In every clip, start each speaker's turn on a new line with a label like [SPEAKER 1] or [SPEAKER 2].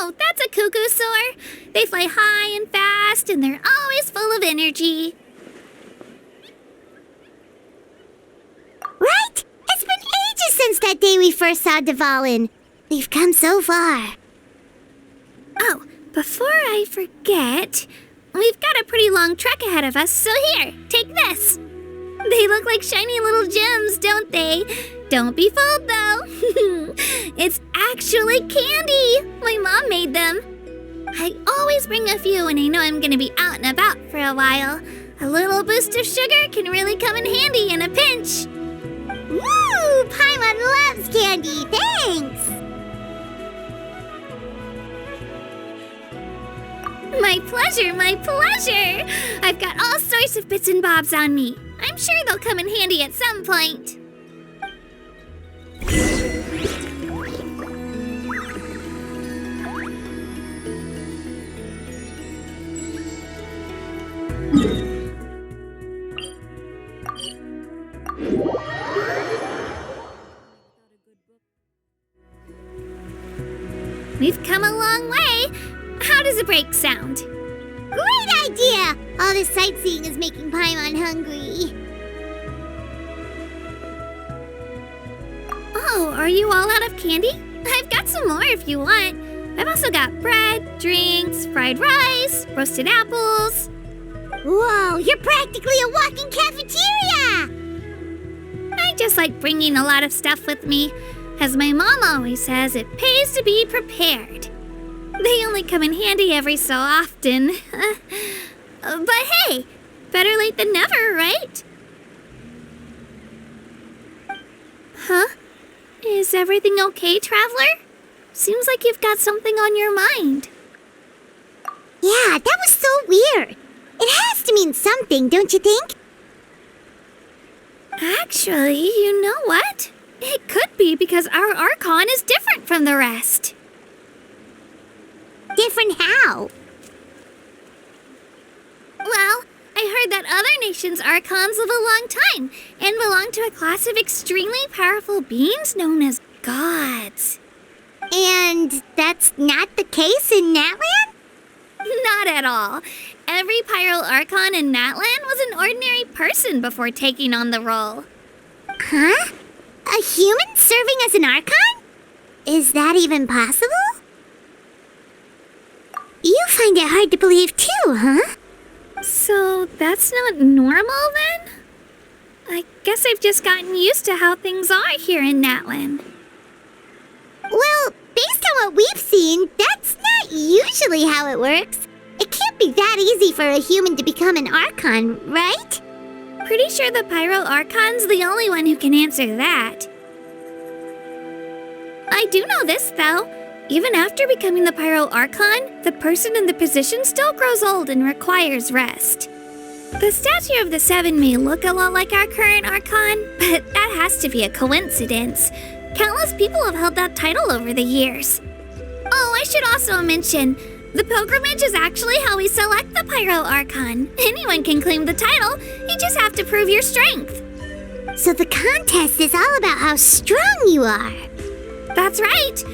[SPEAKER 1] Oh, that's a cuckoo soar. They fly high and fast, and they're always full of energy.
[SPEAKER 2] Right? It's been ages since that day we first saw Dvalin. We've come so far.
[SPEAKER 1] Oh, before I forget, we've got a pretty long trek ahead of us, so here, take this. They look like shiny little gems, don't they? Don't be fooled, though. It's actually candy. My mom made them. I always bring a few when I know I'm going to be out and about for a while. A little boost of sugar can really come in handy in a pinch.
[SPEAKER 2] Woo! Paimon loves candy. Thanks.
[SPEAKER 1] My pleasure, my pleasure. I've got all sorts of bits and bobs on me. I'm sure they'll come in handy at some point. We've come a long way. How does a break sound?
[SPEAKER 2] Great idea! All this sightseeing is making Paimon hungry.
[SPEAKER 1] Oh, are you all out of candy? I've got some more if you want. I've also got bread, drinks, fried rice, roasted apples.
[SPEAKER 2] Whoa, you're practically a walking cafeteria!
[SPEAKER 1] I just like bringing a lot of stuff with me. As my mom always says, it pays to be prepared. They only come in handy every so often. But hey, better late than never, right? Huh? Is everything okay, Traveler? Seems like you've got something on your mind.
[SPEAKER 2] Yeah, that was so weird. It has to mean something, don't you think?
[SPEAKER 1] Actually, you know what? It could be because our Archon is different from the rest.
[SPEAKER 2] Different how?
[SPEAKER 1] Well, I heard that other nations' Archons live a long time and belong to a class of extremely powerful beings known as gods.
[SPEAKER 2] And that's not the case in Natlan?
[SPEAKER 1] Not at all. Every Pyro Archon in Natlan was an ordinary person before taking on the role.
[SPEAKER 2] Huh? A human serving as an Archon? Is that even possible? You find it hard to believe too, huh?
[SPEAKER 1] So that's not normal then? I guess I've just gotten used to how things are here in Natlan.
[SPEAKER 2] Well, based on what we've seen, that's not usually how it works. It can't be that easy for a human to become an Archon, right?
[SPEAKER 1] Pretty sure the Pyro Archon's the only one who can answer that. I do know this, though. Even after becoming the Pyro Archon, the person in the position still grows old and requires rest. The statue of the Seven may look a lot like our current Archon, but that has to be a coincidence. Countless people have held that title over the years. Oh, I should also mention, the pilgrimage is actually how we select the Pyro Archon. Anyone can claim the title, you just have to prove your strength.
[SPEAKER 2] So the contest is all about how strong you are.
[SPEAKER 1] That's right.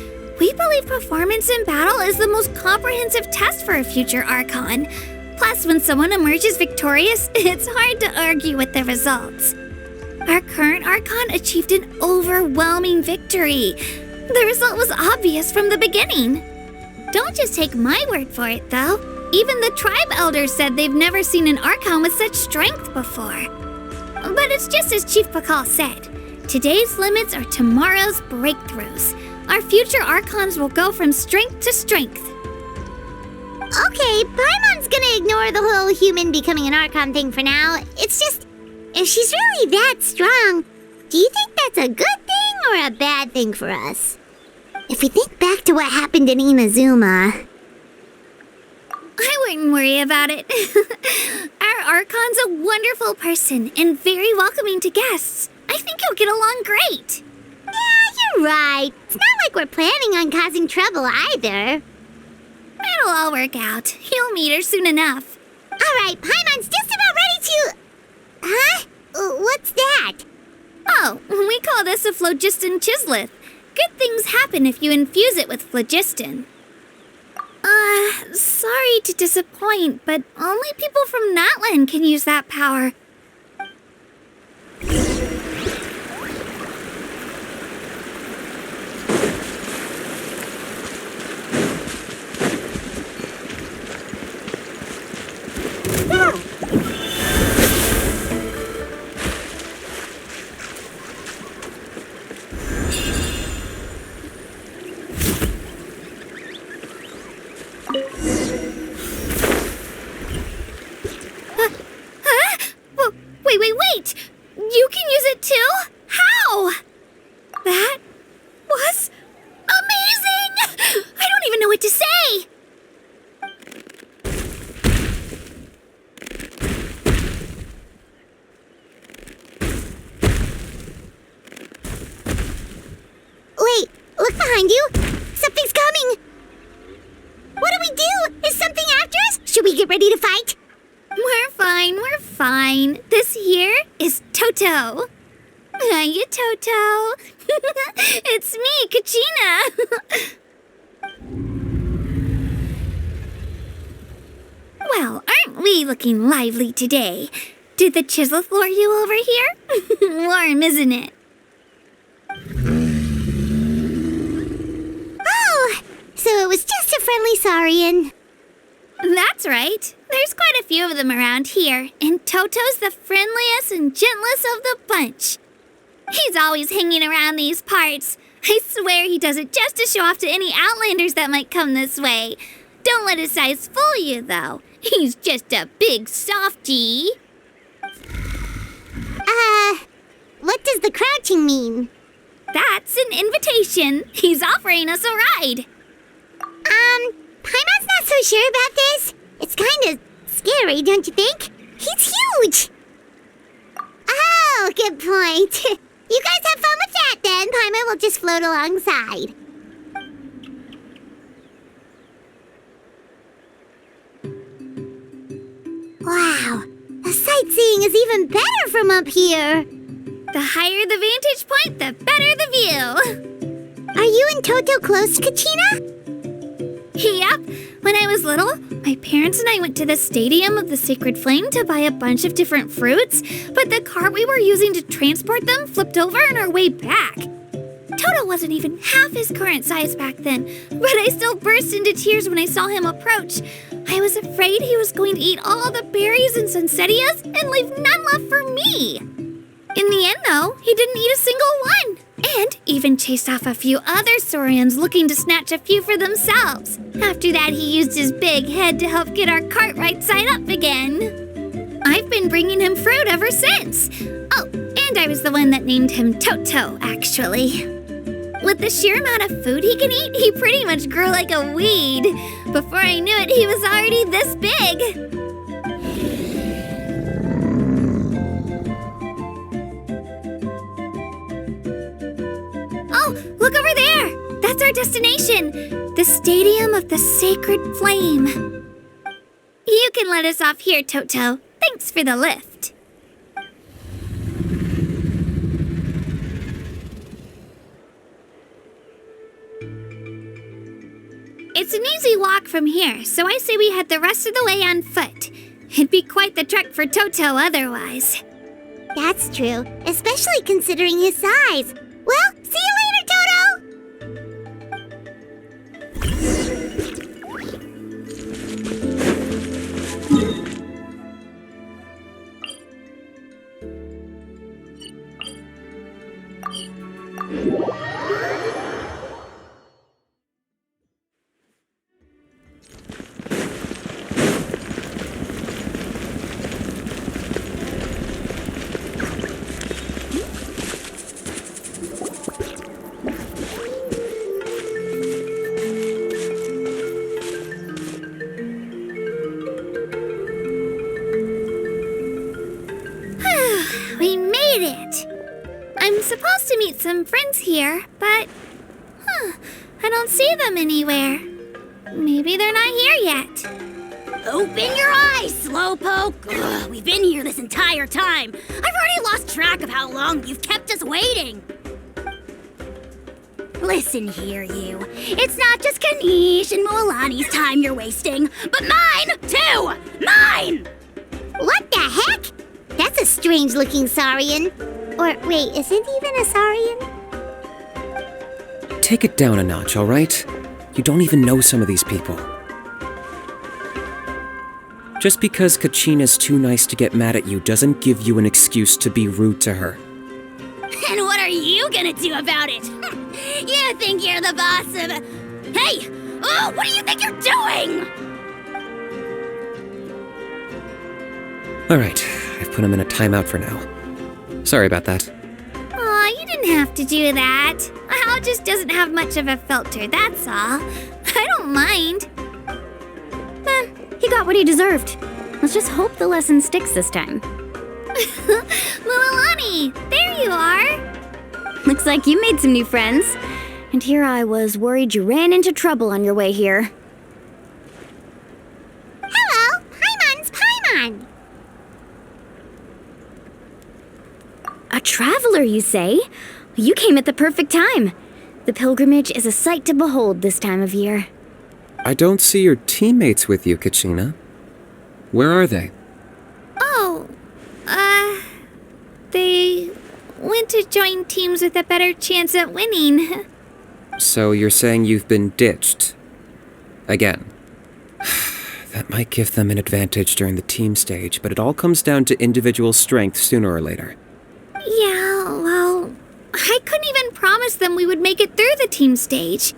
[SPEAKER 1] We believe performance in battle is the most comprehensive test for a future Archon. Plus, when someone emerges victorious, it's hard to argue with the results. Our current Archon achieved an overwhelming victory. The result was obvious from the beginning. Don't just take my word for it, though. Even the tribe elders said they've never seen an Archon with such strength before. But it's just as Chief Pakal said. Today's limits are tomorrow's breakthroughs. Our future Archons will go from strength to strength.
[SPEAKER 2] Okay, Paimon's gonna ignore the whole human becoming an Archon thing for now. It's just, if she's really that strong, do you think that's a good thing or a bad thing for us? If we think back to what happened in Inazuma...
[SPEAKER 1] I wouldn't worry about it. Our Archon's a wonderful person and very welcoming to guests. I think you'll get along great.
[SPEAKER 2] Yeah, you're right. It's not like we're planning on causing trouble either.
[SPEAKER 1] It'll all work out. You'll meet her soon enough.
[SPEAKER 2] All right, Paimon's just about ready to... Huh? What's that?
[SPEAKER 1] Oh, we call this a phlogiston chisleth. Good things happen if you infuse it with phlogiston. Sorry to disappoint, but only people from Natlan can use that power. Wait! You can use it too? How? That was amazing! I don't even know what to say!
[SPEAKER 2] Wait, look behind you! Something's coming! What do we do? Is something after us? Should we get ready to fight?
[SPEAKER 1] We're fine. This here is Toto. Hiya, Toto. It's me, Kachina. Well, aren't we looking lively today? Did the chisel floor you over here? Warm, isn't it?
[SPEAKER 2] Oh, so it was just a friendly saurian.
[SPEAKER 1] That's right. There's quite a few of them around here, and Toto's the friendliest and gentlest of the bunch. He's always hanging around these parts. I swear he does it just to show off to any outlanders that might come this way. Don't let his size fool you, though. He's just a big softie.
[SPEAKER 2] What does the crouching mean?
[SPEAKER 1] That's an invitation. He's offering us a ride.
[SPEAKER 2] Paimon's not so sure about this. It's kind of scary, don't you think? He's huge! Oh, good point. You guys have fun with that then. Paimon will just float alongside. Wow, the sightseeing is even better from up here.
[SPEAKER 1] The higher the vantage point, the better the view.
[SPEAKER 2] Are you and Toto close, Kachina?
[SPEAKER 1] Yep. When I was little, my parents and I went to the Stadium of the Sacred Flame to buy a bunch of different fruits, but the cart we were using to transport them flipped over on our way back. Toto wasn't even half his current size back then, but I still burst into tears when I saw him approach. I was afraid he was going to eat all the berries and sunsettias and leave none left for me. In the end, though, he didn't eat a single one, and even chased off a few other saurians looking to snatch a few for themselves. After that, he used his big head to help get our cart right side up again. I've been bringing him fruit ever since. Oh, and I was the one that named him Toto, actually. With the sheer amount of food he can eat, he pretty much grew like a weed. Before I knew it, he was already this big. Oh, look over there! That's our destination! The Stadium of the Sacred Flame. You can let us off here, Toto. Thanks for the lift. It's an easy walk from here, so I say we head the rest of the way on foot. It'd be quite the trek for Toto otherwise.
[SPEAKER 2] That's true, especially considering his size. Well, see you later, Toto!
[SPEAKER 1] We made it! I'm supposed to meet some friends here, but I don't see them anywhere. Maybe they're not here yet.
[SPEAKER 3] Open your eyes, Slowpoke! Ugh, we've been here this entire time. I've already lost track of how long you've kept us waiting. Listen here, you. It's not just Kanish and Moalani's time you're wasting, but mine, too! Mine!
[SPEAKER 2] What the heck? That's a strange-looking Saurian. Or, wait, is it even a Saurian?
[SPEAKER 4] Take it down a notch, all right? You don't even know some of these people. Just because Kachina's too nice to get mad at you doesn't give you an excuse to be rude to her.
[SPEAKER 3] And what are you gonna do about it? You think you're the boss of... Hey! Oh, what do you think you're doing?
[SPEAKER 4] Alright, I've put him in a timeout for now. Sorry about that.
[SPEAKER 1] Aw, you didn't have to do that. Hal just doesn't have much of a filter, that's all. I don't mind.
[SPEAKER 5] He got what he deserved. Let's just hope the lesson sticks this time.
[SPEAKER 1] Mualani, there you are.
[SPEAKER 5] Looks like you made some new friends. And here I was worried you ran into trouble on your way here.
[SPEAKER 2] Hello, Paimon's Paimon.
[SPEAKER 5] A traveler, you say? You came at the perfect time. The pilgrimage is a sight to behold this time of year.
[SPEAKER 4] I don't see your teammates with you, Kachina. Where are they?
[SPEAKER 1] Oh, they went to join teams with a better chance at winning.
[SPEAKER 4] So you're saying you've been ditched? Again. That might give them an advantage during the team stage, but it all comes down to individual strength sooner or later.
[SPEAKER 1] Yeah, well, I couldn't even promise them we would make it through the team stage.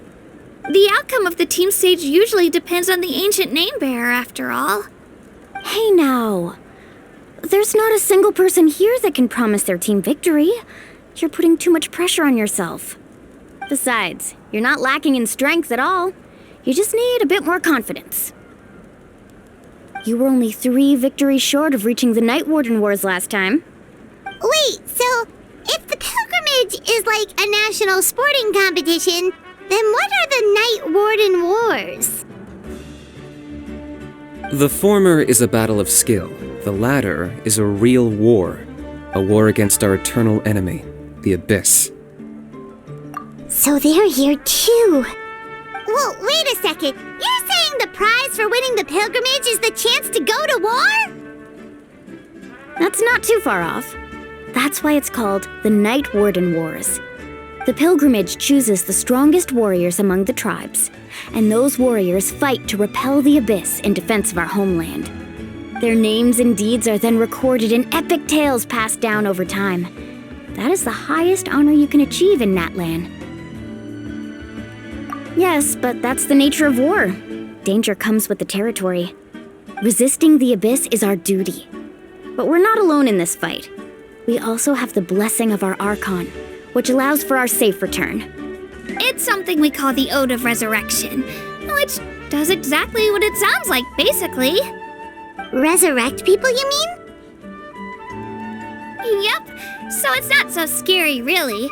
[SPEAKER 1] The outcome of the team stage usually depends on the ancient name bearer, after all.
[SPEAKER 5] Hey now. There's not a single person here that can promise their team victory. You're putting too much pressure on yourself. Besides, you're not lacking in strength at all. You just need a bit more confidence. You were only 3 victories short of reaching the Night Warden Wars last time.
[SPEAKER 2] Wait, so if the pilgrimage is like a national sporting competition, then what are the Night Warden Wars?
[SPEAKER 4] The former is a battle of skill. The latter is a real war. A war against our eternal enemy, the Abyss.
[SPEAKER 2] So they're here too. Well, wait a second. You're saying the prize for winning the pilgrimage is the chance to go to war?
[SPEAKER 5] That's not too far off. That's why it's called the Night Warden Wars. The pilgrimage chooses the strongest warriors among the tribes, and those warriors fight to repel the Abyss in defense of our homeland. Their names and deeds are then recorded in epic tales passed down over time. That is the highest honor you can achieve in Natlan. Yes, but that's the nature of war. Danger comes with the territory. Resisting the Abyss is our duty. But we're not alone in this fight. We also have the blessing of our Archon, which allows for our safe return.
[SPEAKER 1] It's something we call the Ode of Resurrection, which does exactly what it sounds like, basically.
[SPEAKER 2] Resurrect people, you mean?
[SPEAKER 1] Yep, so it's not so scary, really.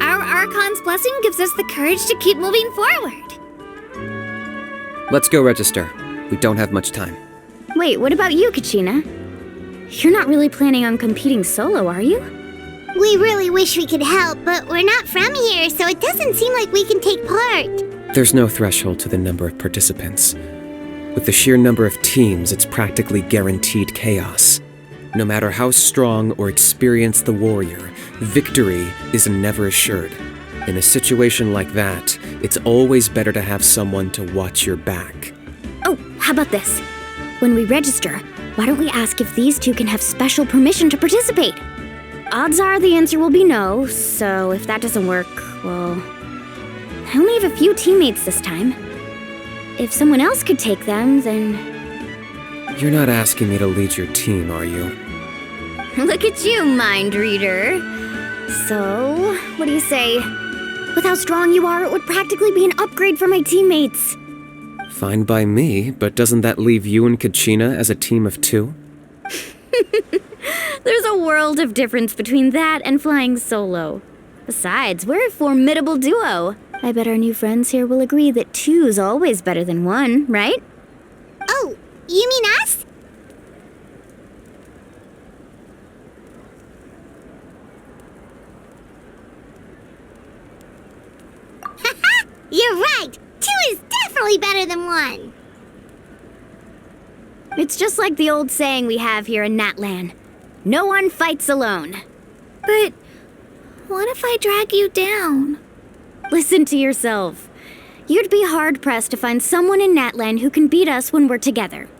[SPEAKER 1] Our Archon's blessing gives us the courage to keep moving forward.
[SPEAKER 4] Let's go register. We don't have much time.
[SPEAKER 5] Wait, what about you, Kachina? You're not really planning on competing solo, are you?
[SPEAKER 2] We really wish we could help, but we're not from here, so it doesn't seem like we can take part.
[SPEAKER 4] There's no threshold to the number of participants. With the sheer number of teams, it's practically guaranteed chaos. No matter how strong or experienced the warrior, victory is never assured. In a situation like that, it's always better to have someone to watch your back.
[SPEAKER 5] Oh, how about this? When we register, why don't we ask if these two can have special permission to participate? Odds are the answer will be no, so if that doesn't work, well... I only have a few teammates this time. If someone else could take them, then...
[SPEAKER 4] You're not asking me to lead your team, are you?
[SPEAKER 5] Look at you, mind reader. So, what do you say? With how strong you are, it would practically be an upgrade for my teammates.
[SPEAKER 4] Fine by me, but doesn't that leave you and Kachina as a team of 2?
[SPEAKER 5] There's a world of difference between that and flying solo. Besides, we're a formidable duo. I bet our new friends here will agree that 2's always better than 1, right?
[SPEAKER 2] Oh, you mean us? You're right! 2 is definitely better than 1!
[SPEAKER 5] It's just like the old saying we have here in Natlan. No one fights alone.
[SPEAKER 1] But what if I drag you down?
[SPEAKER 5] Listen to yourself. You'd be hard-pressed to find someone in Natlan who can beat us when we're together.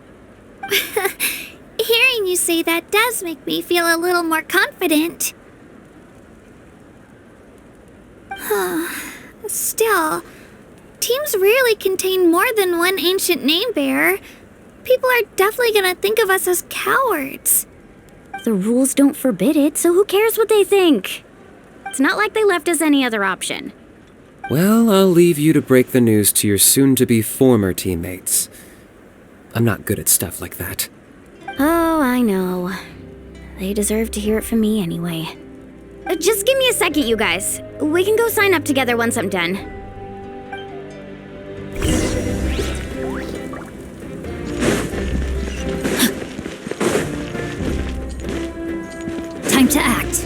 [SPEAKER 1] Hearing you say that does make me feel a little more confident. Still, teams rarely contain more than one ancient name bearer. People are definitely gonna think of us as cowards.
[SPEAKER 5] The rules don't forbid it, so who cares what they think? It's not like they left us any other option.
[SPEAKER 4] Well, I'll leave you to break the news to your soon-to-be former teammates. I'm not good at stuff like that.
[SPEAKER 5] Oh, I know. They deserve to hear it from me anyway. Just give me a second, you guys. We can go sign up together once I'm done.
[SPEAKER 1] Time to act.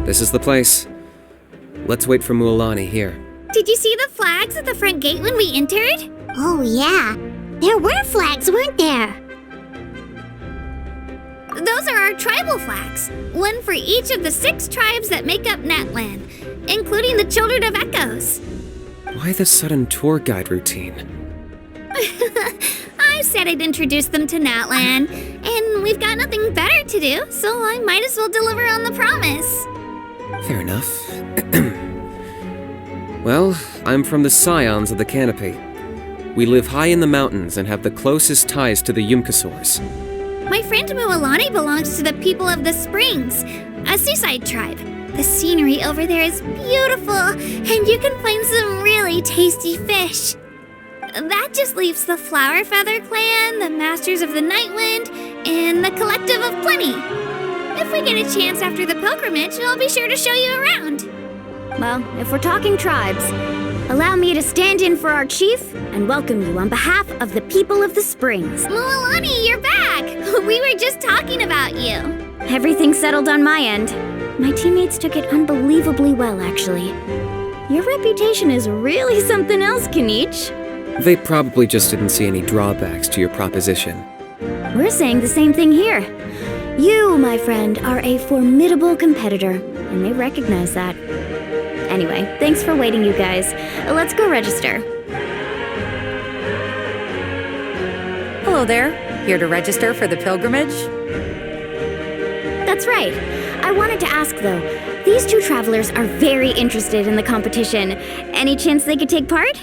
[SPEAKER 4] This is the place. Let's wait for Mualani here.
[SPEAKER 1] Did you see the flags at the front gate when we entered?
[SPEAKER 2] Oh, yeah. There were flags, weren't there?
[SPEAKER 1] Those are our tribal flags. One for each of the 6 tribes that make up Natlan, including the Children of Echoes.
[SPEAKER 4] Why the sudden tour guide routine?
[SPEAKER 1] I said I'd introduce them to Natlan, and we've got nothing better to do, so I might as well deliver on the promise.
[SPEAKER 4] Fair enough. Well, I'm from the Scions of the Canopy. We live high in the mountains and have the closest ties to the Yumkasaurs.
[SPEAKER 1] My friend Mualani belongs to the people of the Springs, a seaside tribe. The scenery over there is beautiful, and you can find some really tasty fish. That just leaves the Flower Feather Clan, the Masters of the Nightwind, and the Collective of Plenty. If we get a chance after the pilgrimage, I'll be sure to show you around.
[SPEAKER 5] Well, if we're talking tribes, allow me to stand in for our chief and welcome you on behalf of the people of the Springs.
[SPEAKER 1] Mualani, you're back! We were just talking about you.
[SPEAKER 5] Everything's settled on my end. My teammates took it unbelievably well, actually. Your reputation is really something else, Kanich.
[SPEAKER 4] They probably just didn't see any drawbacks to your proposition.
[SPEAKER 5] We're saying the same thing here. You, my friend, are a formidable competitor, and they recognize that. Anyway, thanks for waiting, you guys. Let's go register.
[SPEAKER 6] Hello there. Here to register for the pilgrimage?
[SPEAKER 5] That's right. I wanted to ask, though. These 2 travelers are very interested in the competition. Any chance they could take part?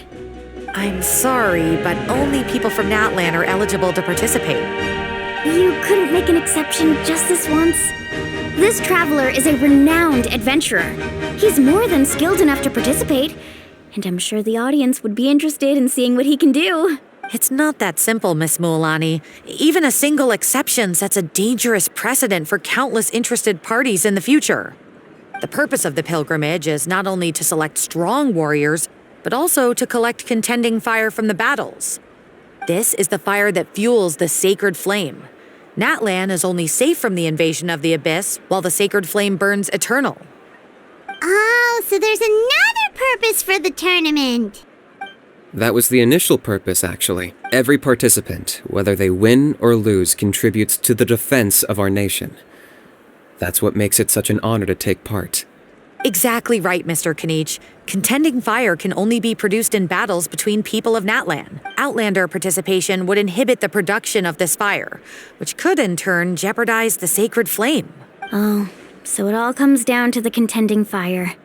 [SPEAKER 6] I'm sorry, but only people from Natlan are eligible to participate.
[SPEAKER 5] You couldn't make an exception just this once? This traveler is a renowned adventurer. He's more than skilled enough to participate, and I'm sure the audience would be interested in seeing what he can do.
[SPEAKER 6] It's not that simple, Miss Mualani. Even a single exception sets a dangerous precedent for countless interested parties in the future. The purpose of the pilgrimage is not only to select strong warriors, but also to collect contending fire from the battles. This is the fire that fuels the sacred flame. Natlan is only safe from the invasion of the Abyss, while the sacred flame burns eternal.
[SPEAKER 2] Oh, so there's another purpose for the tournament.
[SPEAKER 4] That was the initial purpose, actually. Every participant, whether they win or lose, contributes to the defense of our nation. That's what makes it such an honor to take part.
[SPEAKER 6] Exactly right, Mr. Kanich. Contending fire can only be produced in battles between people of Natlan. Outlander participation would inhibit the production of this fire, which could in turn jeopardize the sacred flame.
[SPEAKER 5] Oh, so it all comes down to the contending fire.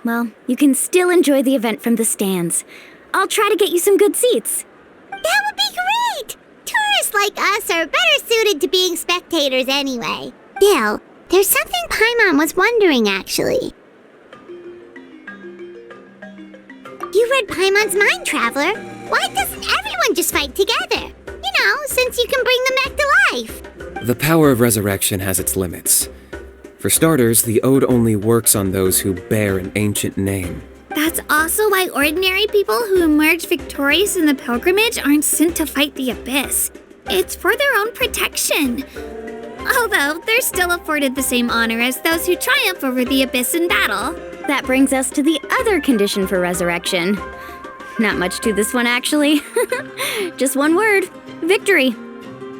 [SPEAKER 5] Well, you can still enjoy the event from the stands. I'll try to get you some good seats.
[SPEAKER 2] That would be great! Tourists like us are better suited to being spectators anyway. Bill, there's something Paimon was wondering, actually. You read Paimon's mind, Traveler. Why doesn't everyone just fight together? You know, since you can bring them back to life.
[SPEAKER 4] The power of resurrection has its limits. For starters, the ode only works on those who bear an ancient name.
[SPEAKER 1] That's also why ordinary people who emerge victorious in the pilgrimage aren't sent to fight the Abyss. It's for their own protection. Although, they're still afforded the same honor as those who triumph over the abyss in battle.
[SPEAKER 5] That brings us to the other condition for resurrection. Not much to this one, actually. Just one word: victory.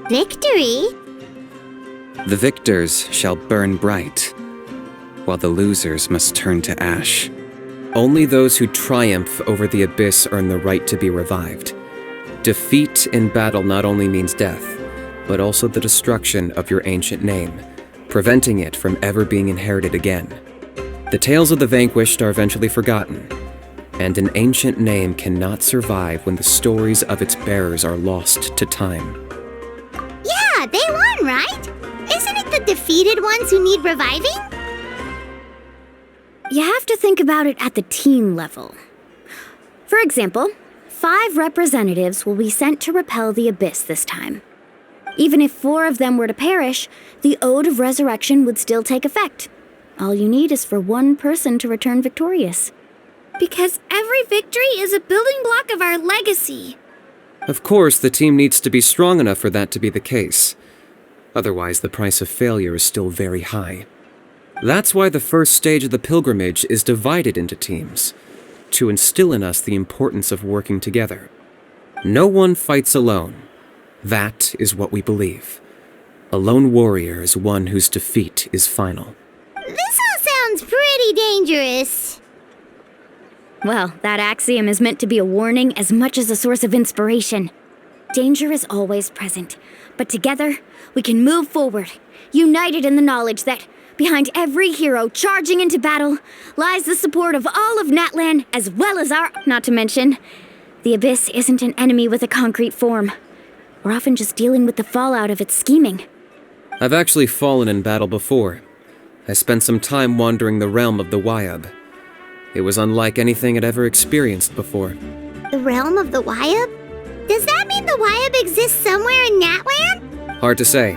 [SPEAKER 2] Victory?
[SPEAKER 4] The victors shall burn bright, while the losers must turn to ash. Only those who triumph over the abyss earn the right to be revived. Defeat in battle not only means death, but also the destruction of your ancient name, preventing it from ever being inherited again. The tales of the vanquished are eventually forgotten, and an ancient name cannot survive when the stories of its bearers are lost to time.
[SPEAKER 2] Yeah, they won, right? Isn't it the defeated ones who need reviving?
[SPEAKER 5] You have to think about it at the team level. For example, 5 representatives will be sent to repel the abyss this time. Even if 4 of them were to perish, the Ode of Resurrection would still take effect. All you need is for one person to return victorious.
[SPEAKER 1] Because every victory is a building block of our legacy.
[SPEAKER 4] Of course, the team needs to be strong enough for that to be the case. Otherwise, the price of failure is still very high. That's why the first stage of the pilgrimage is divided into teams, to instill in us the importance of working together. No one fights alone. That is what we believe. A lone warrior is one whose defeat is final.
[SPEAKER 2] This all sounds pretty dangerous.
[SPEAKER 5] Well, that axiom is meant to be a warning as much as a source of inspiration. Danger is always present, but together we can move forward, united in the knowledge that behind every hero charging into battle lies the support of all of Natlan as well as our... Not to mention, the Abyss isn't an enemy with a concrete form. We're often just dealing with the fallout of its scheming.
[SPEAKER 4] I've actually fallen in battle before. I spent some time wandering the realm of the Wyab. It was unlike anything I'd ever experienced before.
[SPEAKER 2] The realm of the Wyab? Does that mean the Wyab exists somewhere in Natlan?
[SPEAKER 4] Hard to say.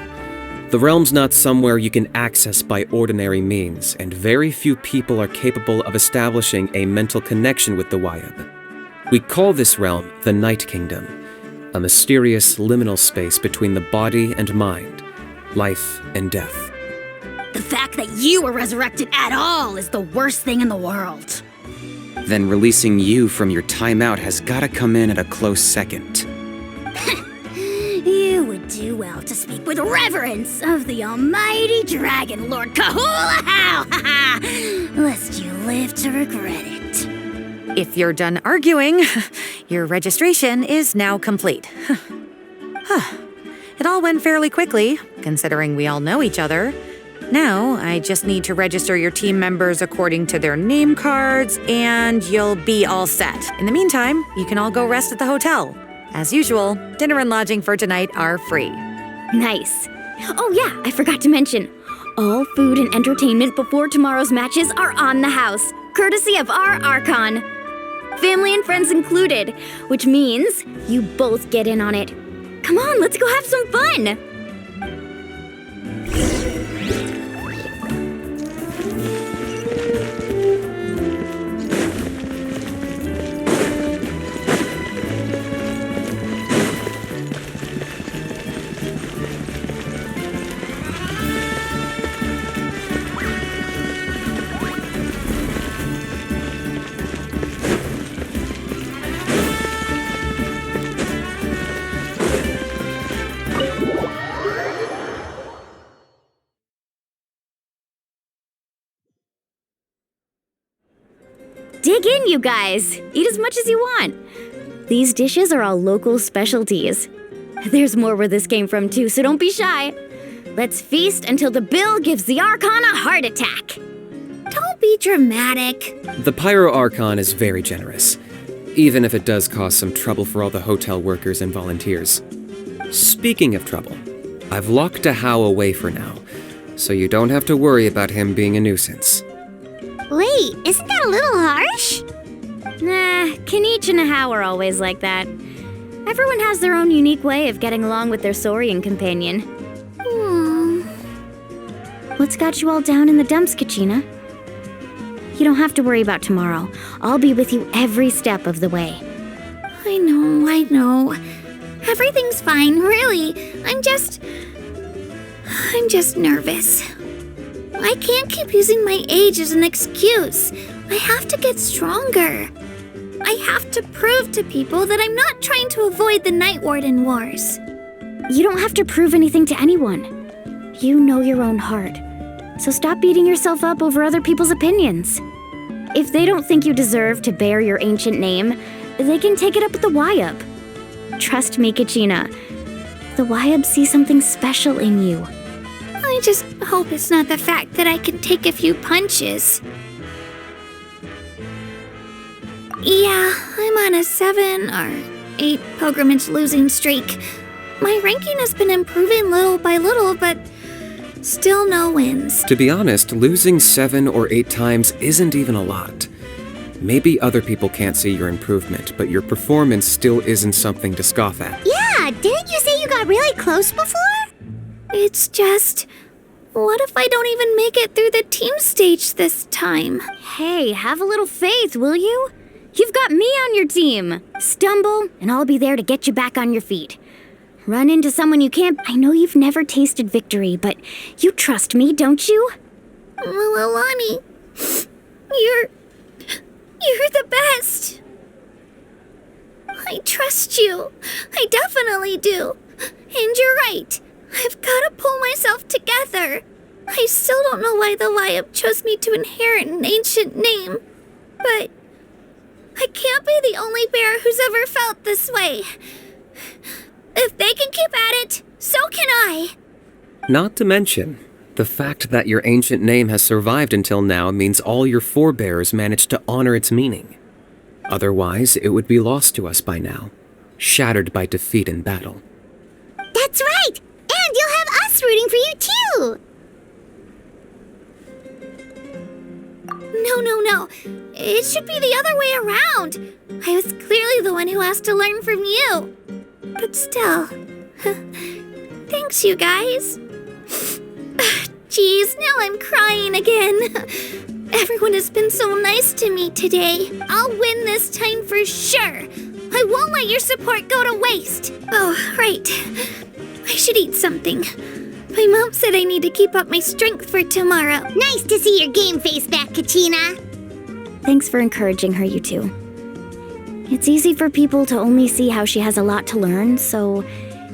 [SPEAKER 4] The realm's not somewhere you can access by ordinary means, and very few people are capable of establishing a mental connection with the Wyab. We call this realm the Night Kingdom, a mysterious liminal space between the body and mind, life and death.
[SPEAKER 3] The fact that you were resurrected at all is the worst thing in the world.
[SPEAKER 7] Then releasing you from your timeout has gotta come in at a close second.
[SPEAKER 3] You would do well to speak with reverence of the almighty Dragon Lord Kahulahau, lest you live to regret it.
[SPEAKER 6] If you're done arguing, your registration is now complete. It all went fairly quickly, considering we all know each other. Now, I just need to register your team members according to their name cards, and you'll be all set. In the meantime, you can all go rest at the hotel. As usual, dinner and lodging for tonight are free.
[SPEAKER 5] Nice. Oh yeah, I forgot to mention. All food and entertainment before tomorrow's matches are on the house, courtesy of our Archon. Family and friends included, which means you both get in on it. Come on, let's go have some fun! Dig in, you guys! Eat as much as you want. These dishes are all local specialties. There's more where this came from too, so don't be shy. Let's feast until the bill gives the Archon a heart attack.
[SPEAKER 1] Don't be dramatic.
[SPEAKER 4] The Pyro Archon is very generous, even if it does cause some trouble for all the hotel workers and volunteers. Speaking of trouble, I've locked Ahau away for now, so you don't have to worry about him being a nuisance.
[SPEAKER 2] Wait, isn't that a little harsh?
[SPEAKER 5] Nah, Kanich and Ahau are always like that. Everyone has their own unique way of getting along with their Saurian companion. What's got you all down in the dumps, Kachina? You don't have to worry about tomorrow. I'll be with you every step of the way.
[SPEAKER 1] I know. Everything's fine, really. I'm just nervous. I can't keep using my age as an excuse. I have to get stronger. I have to prove to people that I'm not trying to avoid the Night Warden Wars.
[SPEAKER 5] You don't have to prove anything to anyone. You know your own heart. So stop beating yourself up over other people's opinions. If they don't think you deserve to bear your ancient name, they can take it up with the Wyub. Trust me, Kachina. The Wyub see something special in you.
[SPEAKER 1] I just hope it's not the fact that I can take a few punches. Yeah, I'm on a 7 or 8 pilgrimage losing streak. My ranking has been improving little by little, but still no wins.
[SPEAKER 4] To be honest, losing 7 or 8 times isn't even a lot. Maybe other people can't see your improvement, but your performance still isn't something to scoff at.
[SPEAKER 2] Yeah, didn't you say you got really close before?
[SPEAKER 1] It's just, what if I don't even make it through the team stage this time?
[SPEAKER 5] Hey, have a little faith, will you? You've got me on your team. Stumble, and I'll be there to get you back on your feet. Run into someone you can't... I know you've never tasted victory, but you trust me, don't you?
[SPEAKER 1] Well, Alani, you're the best. I trust you. I definitely do. And you're right. I've got to pull myself together. I still don't know why the Wyub chose me to inherit an ancient name, but I can't be the only bear who's ever felt this way. If they can keep at it, so can I.
[SPEAKER 4] Not to mention, the fact that your ancient name has survived until now means all your forebears managed to honor its meaning. Otherwise, it would be lost to us by now, shattered by defeat in battle.
[SPEAKER 2] That's right! And you'll have us rooting for you too!
[SPEAKER 1] No. It should be the other way around. I was clearly the one who asked to learn from you. But still, thanks you guys. Geez, now I'm crying again. Everyone has been so nice to me today. I'll win this time for sure. I won't let your support go to waste. Oh, right. I should eat something. My mom said I need to keep up my strength for tomorrow.
[SPEAKER 2] Nice to see your game face back, Kachina.
[SPEAKER 5] Thanks for encouraging her, you two. It's easy for people to only see how she has a lot to learn, so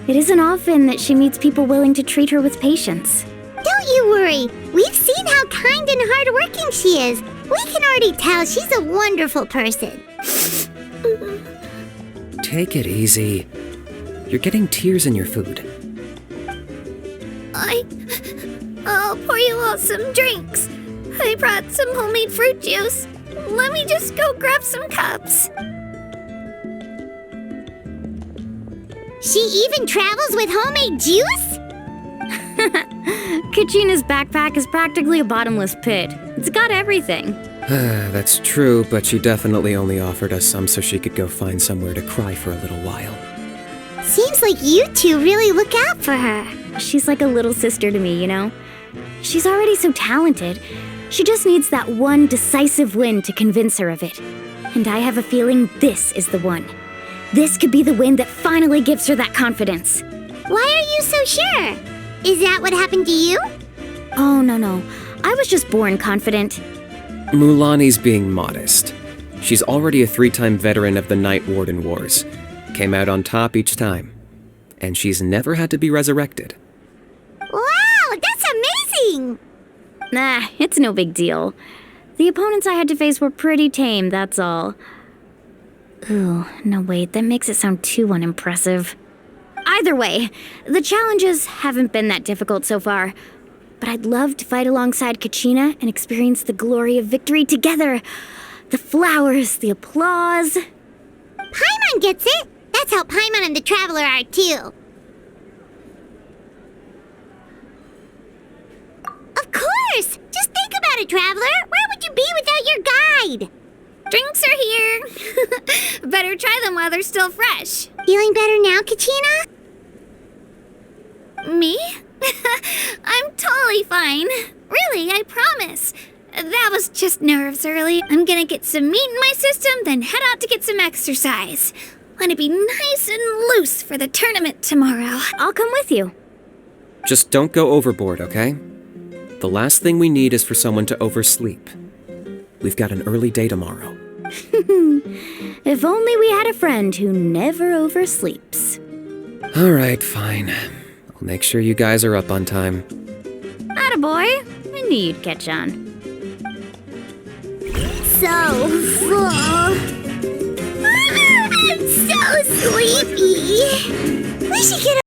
[SPEAKER 5] it isn't often that she meets people willing to treat her with patience.
[SPEAKER 2] Don't you worry. We've seen how kind and hardworking she is. We can already tell she's a wonderful person.
[SPEAKER 4] Take it easy. You're getting tears in your food.
[SPEAKER 1] I'll pour you all some drinks. I brought some homemade fruit juice. Let me just go grab some cups.
[SPEAKER 2] She even travels with homemade juice?
[SPEAKER 5] Kachina's backpack is practically a bottomless pit. It's got everything.
[SPEAKER 4] That's true, but she definitely only offered us some so she could go find somewhere to cry for a little while.
[SPEAKER 2] Seems like you two really look out for her.
[SPEAKER 5] She's like a little sister to me, you know? She's already so talented. She just needs that one decisive win to convince her of it. And I have a feeling this is the one. This could be the win that finally gives her that confidence.
[SPEAKER 2] Why are you so sure? Is that what happened to you?
[SPEAKER 5] Oh, no. I was just born confident.
[SPEAKER 4] Mulani's being modest. She's already a 3-time veteran of the Night Warden Wars. Came out on top each time. And she's never had to be resurrected.
[SPEAKER 2] Wow, that's amazing!
[SPEAKER 5] Nah, it's no big deal. The opponents I had to face were pretty tame, that's all. Ooh, no wait, that makes it sound too unimpressive. Either way, the challenges haven't been that difficult so far. But I'd love to fight alongside Kachina and experience the glory of victory together. The flowers, the applause.
[SPEAKER 2] Paimon gets it! That's how Paimon and the Traveler are too. Of course! Just think about it, Traveler! Where would you be without your guide?
[SPEAKER 1] Drinks are here. Better try them while they're still fresh.
[SPEAKER 2] Feeling better now, Kachina?
[SPEAKER 1] Me? I'm totally fine. Really, I promise. That was just nerves early. I'm gonna get some meat in my system, then head out to get some exercise. Want to be nice and loose for the tournament tomorrow.
[SPEAKER 5] I'll come with you.
[SPEAKER 4] Just don't go overboard, okay? The last thing we need is for someone to oversleep. We've got an early day tomorrow.
[SPEAKER 5] If only we had a friend who never oversleeps.
[SPEAKER 4] Alright, fine. I'll make sure you guys are up on time.
[SPEAKER 5] Attaboy. I knew you'd catch on.
[SPEAKER 2] So full. I'm so sleepy. We should get